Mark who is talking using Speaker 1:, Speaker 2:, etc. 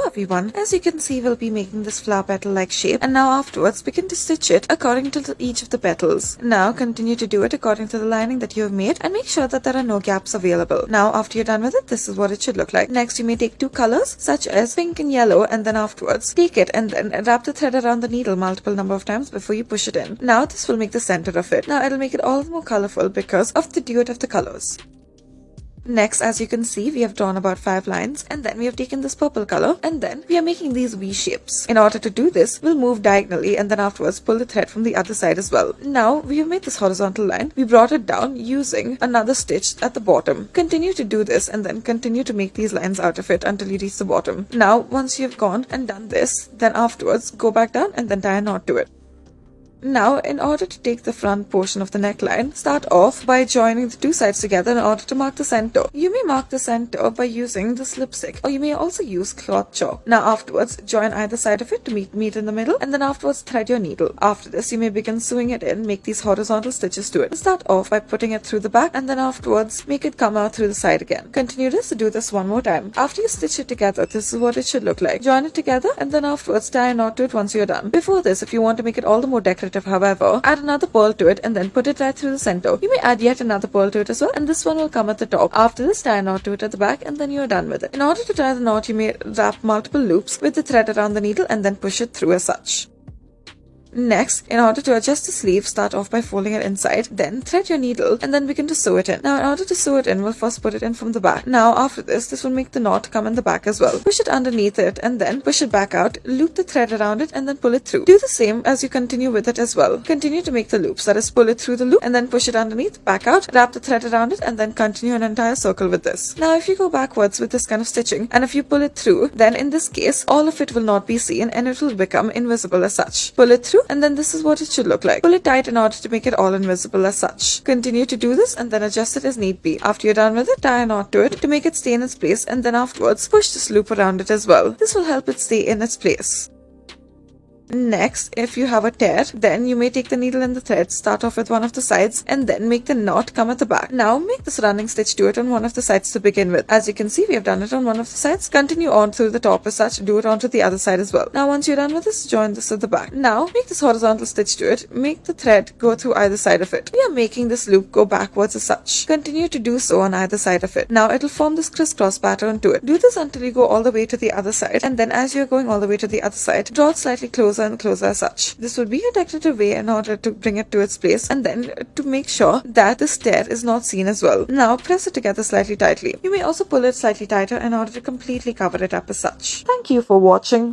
Speaker 1: everyone, as you can see we'll be making this flower petal like shape, and now afterwards begin to stitch it according to each of the petals. Now continue to do it according to the lining that you have made and make sure that there are no gaps available. Now after you're done with it, this is what it should look like. Next you may take two colors such as pink and yellow, and then afterwards take it and then wrap the thread around the needle multiple number of times before you push it in. Now this will make the center of it. Now it'll make it all the more colorful because of the duet of the colors. Next, as you can see, we have drawn about 5 lines, and then we have taken this purple color and then we are making these V shapes. In order to do this, we'll move diagonally and then afterwards pull the thread from the other side as well. Now we have made this horizontal line. We brought it down using another stitch at the bottom. Continue to do this and then continue to make these lines out of it until you reach the bottom. Now once you have gone and done this, then afterwards go back down and then tie a knot to it. Now, in order to take the front portion of the neckline, start off by joining the two sides together in order to mark the center. You may mark the center by using the slip stick, or you may also use cloth chalk. Now afterwards, join either side of it to meet in the middle, and then afterwards thread your needle. After this, you may begin sewing it in, make these horizontal stitches to it. Start off by putting it through the back, and then afterwards make it come out through the side again. Continue to do this one more time. After you stitch it together, this is what it should look like. Join it together, and then afterwards tie a knot to it once you're done. Before this, if you want to make it all the more decorative, however, add another pearl to it and then put it right through the center. You may add yet another pearl to it as well, and this one will come at the top. After this, tie a knot to it at the back and then you're done with it. In order to tie the knot, you may wrap multiple loops with the thread around the needle and then push it through as such. Next, in order to adjust the sleeve, start off by folding it inside, then thread your needle and then begin to sew it in. Now in order to sew it in, we'll first put it in from the back. Now after this will make the knot come in the back as well. Push it underneath it and then push it back out, loop the thread around it and then pull it through. Do the same as you continue with it as well. Continue to make the loops, that is, pull it through the loop and then push it underneath, back out, wrap the thread around it and then continue an entire circle with this. Now if you go backwards with this kind of stitching and if you pull it through, then in this case all of it will not be seen and it will become invisible as such. Pull it through and then this is what it should look like. Pull it tight in order to make it all invisible as such. Continue to do this and then adjust it as need be. After you're done with it, tie a knot to it to make it stay in its place and then afterwards push this loop around it as well. This will help it stay in its place. Next, if you have a tear, then you may take the needle and the thread, start off with one of the sides and then make the knot come at the back. Now make this running stitch to it on one of the sides to begin with. As you can see, we have done it on one of the sides. Continue on through the top as such, do it onto the other side as well. Now once you're done with this, join this at the back. Now make this horizontal stitch to it, make the thread go through either side of it. We are making this loop go backwards as such. Continue to do so on either side of it. Now it'll form this crisscross pattern to it. Do this until you go all the way to the other side, and then as you're going all the way to the other side, draw it slightly closer and closer as such. This would be a decorative way in order to bring it to its place and then to make sure that this tear is not seen as well. Now press it together slightly tightly. You may also pull it slightly tighter in order to completely cover it up as such. Thank you for watching.